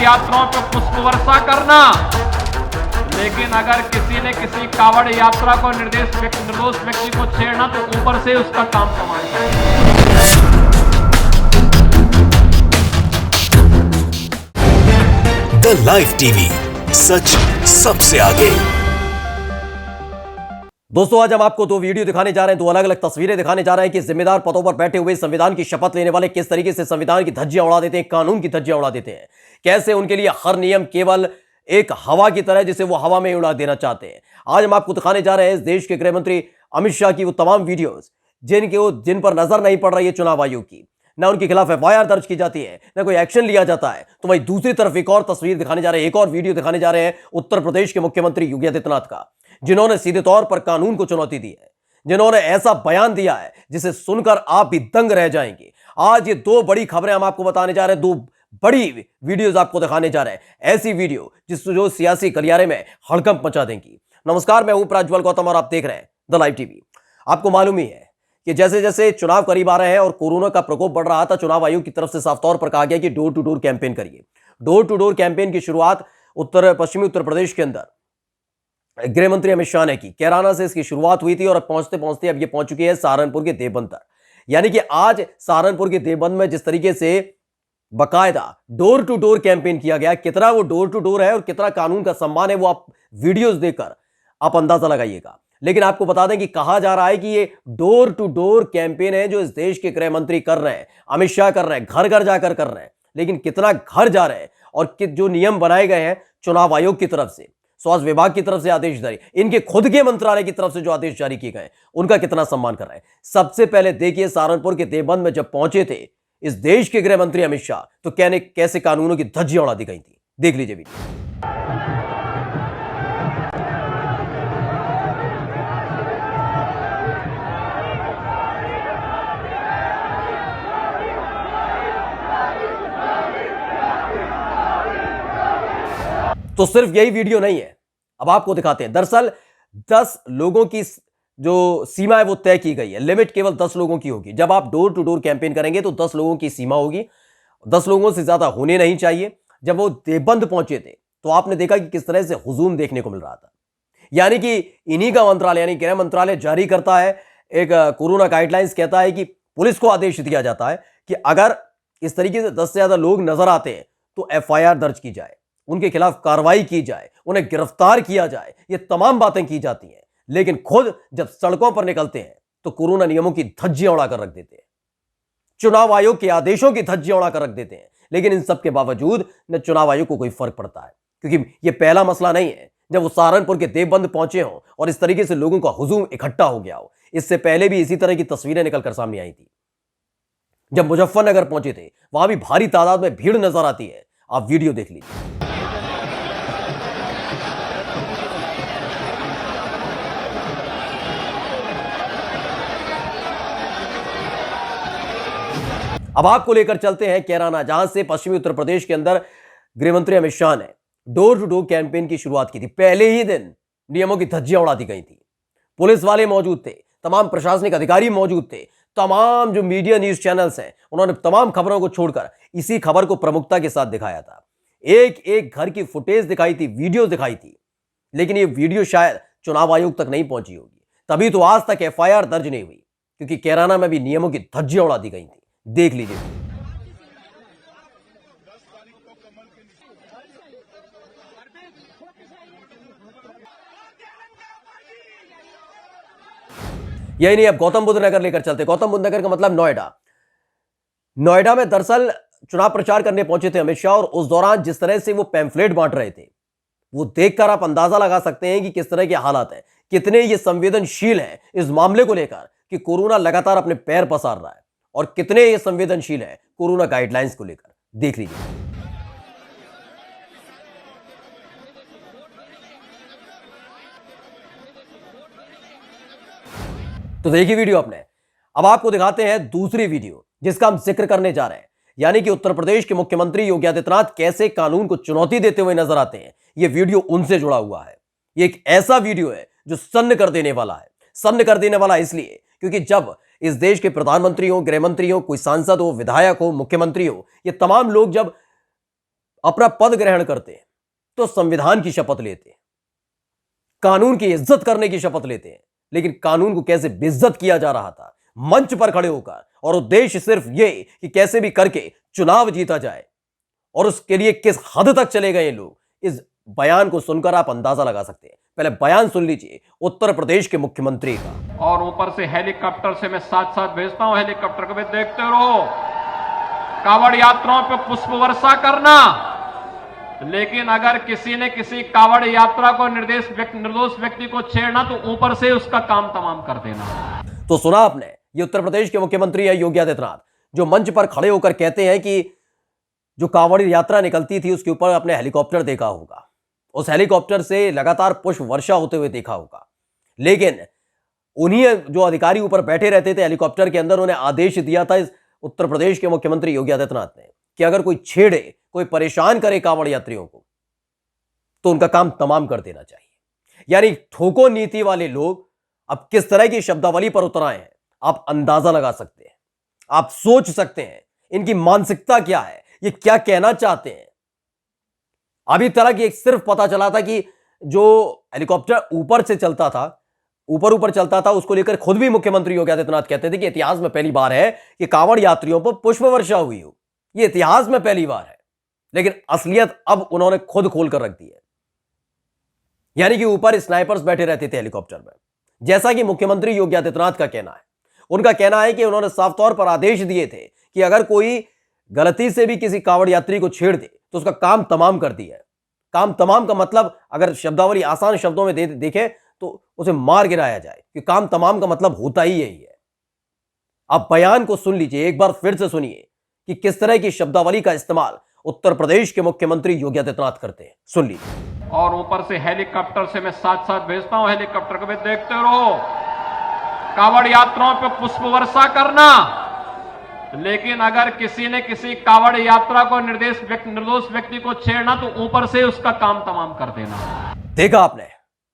यात्राओं पर पुष्प वर्षा करना, लेकिन अगर किसी ने किसी कावड़ यात्रा को निर्दोष व्यक्ति को छेड़ना तो ऊपर से उसका काम समाना। द लाइव टीवी, सच सबसे आगे। दोस्तों, आज हम आपको दो वीडियो दिखाने जा रहे हैं, दो अलग अलग तस्वीरें दिखाने जा रहे हैं कि जिम्मेदार पदों पर बैठे हुए संविधान की शपथ लेने वाले किस तरीके से संविधान की धज्जियां उड़ा देते हैं, कानून की धज्जियां उड़ा देते हैं। कैसे उनके लिए हर नियम केवल एक हवा की तरह जिसे वो हवा में उड़ा देना चाहते हैं। आज हम आपको दिखाने जा रहे हैं इस देश के गृह मंत्री अमित शाह की वो तमाम वीडियोज जिन पर नजर नहीं पड़ रही है चुनाव आयोग की, ना उनके खिलाफ एफआईआर दर्ज की जाती है, ना कोई एक्शन लिया जाता है। तो वहीं दूसरी तरफ एक और तस्वीर दिखाने जा रहे हैं, एक और वीडियो दिखाने जा रहे हैं उत्तर प्रदेश के मुख्यमंत्री योगी आदित्यनाथ का, जिन्होंने सीधे तौर पर कानून को चुनौती दी है, जिन्होंने ऐसा बयान दिया है जिसे सुनकर आप भी दंग रह जाएंगे। आज ये दो बड़ी खबरें हम आपको बताने जा रहे हैं, दो बड़ी वीडियोज आपको दिखाने जा रहे हैं, ऐसी वीडियो जो सियासी गलियारे में हड़कंप मचा देंगी। नमस्कार, मैं हूं प्रज्वल गौतम और आप देख रहे हैं द लाइव टीवी। आपको मालूम ही है कि जैसे जैसे चुनाव करीब आ रहे हैं और कोरोना का प्रकोप बढ़ रहा था, चुनाव आयोग की तरफ से साफ तौर पर कहा गया कि डोर टू डोर कैंपेन करिए। डोर टू डोर कैंपेन की शुरुआत पश्चिमी उत्तर प्रदेश के अंदर गृह मंत्री अमित शाह ने की। कैराना से इसकी शुरुआत हुई थी और अब पहुंचते पहुंचते अब ये पहुंच चुकी है सहारनपुर के देवबंद तक। यानी कि आज सहारनपुर के देवबंद में जिस तरीके से बाकायदा डोर टू डोर कैंपेन किया गया, कितना वो डोर टू डोर है और कितना कानून का सम्मान है, वो आप वीडियोस देखकर आप अंदाजा लगाइएगा। लेकिन आपको बता दें कि कहा जा रहा है कि ये डोर टू डोर कैंपेन है जो इस देश के गृह मंत्री कर रहे हैं, अमित शाह कर रहे हैं, घर घर जाकर कर रहे हैं। लेकिन कितना घर जा रहे हैं और जो नियम बनाए गए हैं चुनाव आयोग की तरफ से, स्वास्थ्य विभाग की तरफ से आदेश जारी, इनके खुद के मंत्रालय की तरफ से जो आदेश जारी किए गए, उनका कितना सम्मान कर रहे हैं। सबसे पहले देखिए, सहारनपुर के देवबंद में जब पहुंचे थे इस देश के गृह मंत्री अमित शाह, तो कैसे कानूनों की धज्जियां उड़ा दी गई थी। देख लीजिए वीडियो। तो सिर्फ यही वीडियो नहीं है, अब आपको दिखाते हैं। दरअसल 10 लोगों की जो सीमा है वो तय की गई है, लिमिट केवल 10 लोगों की होगी। जब आप डोर टू डोर कैंपेन करेंगे तो 10 लोगों की सीमा होगी, 10 लोगों से ज्यादा होने नहीं चाहिए। जब वो देवबंद पहुंचे थे तो आपने देखा कि किस तरह से हुजूम देखने को मिल रहा था। यानी कि इन्हीं का मंत्रालय यानी गृह मंत्रालय जारी करता है एक कोरोना गाइडलाइंस, कहता है कि पुलिस को आदेश दिया जाता है कि अगर इस तरीके से 10 से ज्यादा लोग नजर आते हैं तो एफआईआर दर्ज की जाए, उनके खिलाफ कार्रवाई की जाए, उन्हें गिरफ्तार किया जाए। ये तमाम बातें की जाती हैं, लेकिन खुद जब सड़कों पर निकलते हैं तो कोरोना नियमों की धज्जियां उड़ाकर रख देते हैं, चुनाव आयोग के आदेशों की धज्जियां उड़ाकर रख देते हैं। लेकिन इन सब के बावजूद न चुनाव आयोग को कोई फर्क पड़ता है, क्योंकि यह पहला मसला नहीं है जब वो सहारनपुर के देवबंद पहुंचे हों और इस तरीके से लोगों का हुजूम इकट्ठा हो गया हो। इससे पहले भी इसी तरह की तस्वीरें निकलकर सामने आई थी। जब मुजफ्फरनगर पहुंचे थे वहां भी भारी तादाद में भीड़ नजर आती है। आप वीडियो देख लीजिए। अब आपको लेकर चलते हैं कैराना, जहां से पश्चिमी उत्तर प्रदेश के अंदर गृहमंत्री अमित शाह ने डोर टू डोर कैंपेन की शुरुआत की थी। पहले ही दिन नियमों की धज्जियां उड़ा दी गई थी। पुलिस वाले मौजूद थे, तमाम प्रशासनिक अधिकारी मौजूद थे, तमाम जो मीडिया न्यूज चैनल्स हैं उन्होंने तमाम खबरों को छोड़कर इसी खबर को प्रमुखता के साथ दिखाया था। एक एक घर की फुटेज दिखाई थी, वीडियो दिखाई थी, लेकिन ये वीडियो शायद चुनाव आयोग तक नहीं पहुंची होगी, तभी तो आज तक एफआईआर दर्ज नहीं हुई, क्योंकि कैराना में भी नियमों की धज्जियां उड़ा दी गई थी। देख लीजिए। यही नहीं, अब गौतम बुद्ध नगर लेकर चलते। गौतम बुद्ध नगर का मतलब नोएडा। नोएडा में दरअसल चुनाव प्रचार करने पहुंचे थे अमित शाह, और उस दौरान जिस तरह से वो पैम्फलेट बांट रहे थे वो देखकर आप अंदाजा लगा सकते हैं कि किस तरह के हालात हैं, कितने ये संवेदनशील हैं इस मामले को लेकर कि कोरोना लगातार अपने पैर पसार रहा है, और कितने ये संवेदनशील है कोरोना गाइडलाइंस को लेकर। देख लीजिए। तो देखिए वीडियो आपने। अब आपको दिखाते हैं दूसरी वीडियो जिसका हम जिक्र करने जा रहे हैं, यानी कि उत्तर प्रदेश के मुख्यमंत्री योगी आदित्यनाथ कैसे कानून को चुनौती देते हुए नजर आते हैं। यह वीडियो उनसे जुड़ा हुआ है। यह एक ऐसा वीडियो है जो सन्न कर देने वाला है। सन्न कर देने वाला इसलिए क्योंकि जब इस देश के प्रधानमंत्री हो, गृह मंत्री हो, कोई सांसद हो, विधायक हो, मुख्यमंत्री हो, ये तमाम लोग जब अपना पद ग्रहण करते तो संविधान की शपथ लेते, कानून की इज्जत करने की शपथ लेते हैं, लेकिन कानून को कैसे बेइज्जत किया जा रहा था मंच पर खड़े होकर, और उद्देश्य सिर्फ यह कि कैसे भी करके चुनाव जीता जाए, और उसके लिए किस हद तक चले गए लोग, इस बयान को सुनकर आप अंदाजा लगा सकते हैं। पहले बयान सुन लीजिए उत्तर प्रदेश के मुख्यमंत्री का। और ऊपर से हेलीकॉप्टर से मैं साथ साथ भेजता हूं, हेलीकॉप्टर को भी देखते रहो। कावड़ यात्राओं पे पुष्प वर्षा करना, लेकिन अगर किसी ने किसी कावड़ यात्रा को निर्दोष व्यक्ति को छेड़ना तो ऊपर से उसका काम तमाम कर देना। तो सुना आपने, ये उत्तर प्रदेश के मुख्यमंत्री है योगी आदित्यनाथ, जो मंच पर खड़े होकर कहते हैं कि जो कांवड़ यात्रा निकलती थी उसके ऊपर अपने हेलीकॉप्टर देखा होगा, उस हेलीकॉप्टर से लगातार पुष्प वर्षा होते हुए देखा होगा, लेकिन उन्हीं जो अधिकारी ऊपर बैठे रहते थे हेलीकॉप्टर के अंदर, उन्हें आदेश दिया था इस उत्तर प्रदेश के मुख्यमंत्री योगी आदित्यनाथ ने कि अगर कोई छेड़े, कोई परेशान करे कांवड़ यात्रियों को, तो उनका काम तमाम कर देना चाहिए। यानी ठोको नीति वाले लोग अब किस तरह की शब्दावली पर उतर आए हैं, आप अंदाजा लगा सकते हैं, आप सोच सकते हैं इनकी मानसिकता क्या है, ये क्या कहना चाहते हैं। अभी तक एक सिर्फ पता चला था कि जो हेलीकॉप्टर ऊपर से चलता था, ऊपर चलता था, उसको लेकर खुद भी मुख्यमंत्री योगी आदित्यनाथ कहते थे कि इतिहास में पहली बार है कि कांवड़ यात्रियों पर पुष्प वर्षा हुई हो, ये इतिहास में पहली बार है। लेकिन असलियत अब उन्होंने खुद खोल कर रख दी है। यानी कि ऊपर स्नाइपर्स बैठे रहते थे हेलीकॉप्टर में, जैसा कि मुख्यमंत्री योगी आदित्यनाथ का कहना है। उनका कहना है कि उन्होंने साफ तौर पर आदेश दिए थे कि अगर कोई गलती से भी किसी कांवड़ यात्री को छेड़ दे तो उसका काम तमाम कर दिया है। काम तमाम का मतलब अगर शब्दावली आसान शब्दों में देखें तो उसे मार गिराया जाए, कि काम तमाम का मतलब होता ही यही है। आप बयान को सुन लीजिए, एक बार फिर से सुनिए कि किस तरह की शब्दावली का इस्तेमाल उत्तर प्रदेश के मुख्यमंत्री योगी आदित्यनाथ करते हैं। सुन लीजिए। और ऊपर से हेलीकॉप्टर से मैं साथ साथ भेजता हूं, हेलीकॉप्टर को भी देखते रहो। कावड़ यात्राओं पे पुष्प वर्षा करना, लेकिन अगर किसी ने किसी कावड़ यात्रा को निर्दोष व्यक्ति को छेड़ना तो ऊपर से उसका काम तमाम कर देना। देखा आपने,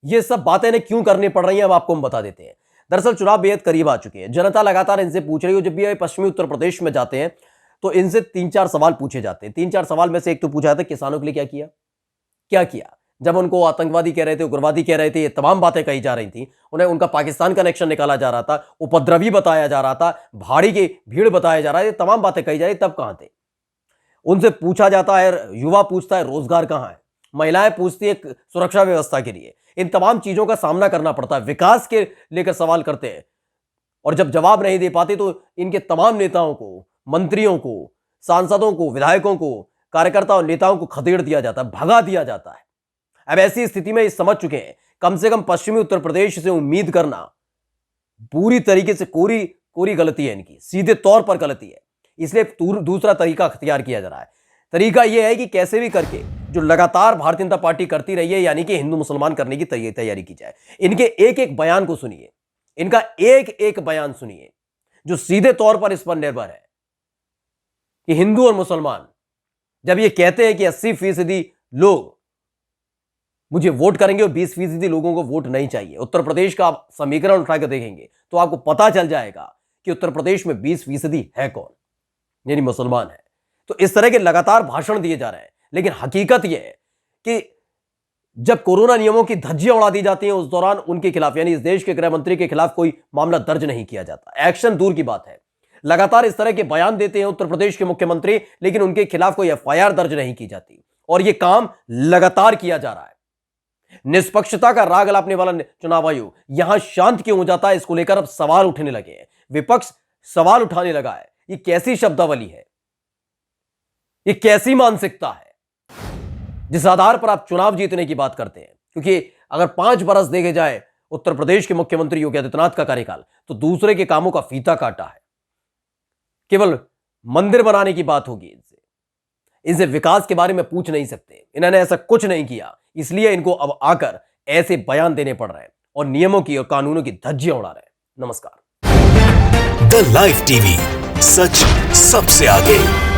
ये सब बातें ने क्यों करनी पड़ रही हैं, अब आपको हम बता देते हैं। दरअसल चुनाव बेहद करीब आ चुके हैं, जनता लगातार इनसे पूछ रही हो। जब भी ये पश्चिमी उत्तर प्रदेश में जाते हैं तो इनसे 3-4 सवाल पूछे जाते हैं। 3-4 सवाल में से एक तो पूछा था किसानों के लिए क्या किया। जब उनको आतंकवादी कह रहे थे, उग्रवादी कह रहे थे, ये तमाम बातें कही जा रही थी, उन्हें उनका पाकिस्तान कनेक्शन निकाला जा रहा था, उपद्रवी बताया जा रहा था, भाड़ी की भीड़ बताया जा रहा है, ये तमाम बातें कही जा रही, तब कहां थे। उनसे पूछा जाता है, युवा पूछता है रोजगार कहां है, महिलाएं पूछती है सुरक्षा व्यवस्था के लिए। इन तमाम चीजों का सामना करना पड़ता है, विकास के लेकर सवाल करते हैं, और जब जवाब नहीं दे पाते तो इनके तमाम नेताओं को, मंत्रियों को, सांसदों को, विधायकों को, कार्यकर्ताओं, नेताओं को खदेड़ दिया जाता है, भगा दिया जाता है। अब ऐसी स्थिति में ये समझ चुके हैं कम से कम पश्चिमी उत्तर प्रदेश से उम्मीद करना पूरी तरीके से कोरी गलती है, इनकी सीधे तौर पर गलती है। इसलिए दूसरा तरीका अख्तियार किया जा रहा है। तरीका यह है कि कैसे भी करके जो लगातार भारतीय जनता पार्टी करती रही है, यानी कि हिंदू मुसलमान करने की तैयारी की जाए। इनके एक एक बयान को सुनिए, इनका एक एक बयान सुनिए जो सीधे तौर पर इस पर निर्भर है कि हिंदू और मुसलमान जब ये कहते हैं कि 80% लोग मुझे वोट करेंगे और 20% लोगों को वोट नहीं चाहिए। उत्तर प्रदेश का आप समीकरण उठाकर देखेंगे तो आपको पता चल जाएगा कि उत्तर प्रदेश में 20% है कौन, यानी मुसलमान है। तो इस तरह के लगातार भाषण दिए जा रहे हैं, लेकिन हकीकत यह है कि जब कोरोना नियमों की धज्जियां उड़ा दी जाती हैं उस दौरान उनके खिलाफ, यानी इस देश के गृह मंत्री के खिलाफ कोई मामला दर्ज नहीं किया जाता। एक्शन दूर की बात है, लगातार इस तरह के बयान देते हैं उत्तर प्रदेश के मुख्यमंत्री, लेकिन उनके खिलाफ कोई एफआईआर दर्ज नहीं की जाती, और यह काम लगातार किया जा रहा है। निष्पक्षता का राग अलापने वाला चुनाव आयोग यहां शांत क्यों हो जाता है, इसको लेकर अब सवाल उठने लगे हैं। विपक्ष सवाल उठाने लगा है, ये कैसी शब्दावली है, ये कैसी मानसिकता है जिस आधार पर आप चुनाव जीतने की बात करते हैं। क्योंकि अगर 5 बरस देखे जाए उत्तर प्रदेश के मुख्यमंत्री योगी आदित्यनाथ का कार्यकाल, तो दूसरे के कामों का फीता काटा है। केवल मंदिर बनाने की बात होगी, इनसे विकास के बारे में पूछ नहीं सकते। इन्होंने ऐसा कुछ नहीं किया, इसलिए इनको अब आकर ऐसे बयान देने पड़ रहे हैं और नियमों की और कानूनों की धज्जियां उड़ा रहे हैं। नमस्कार। द लाइव टीवी, सच सबसे आगे।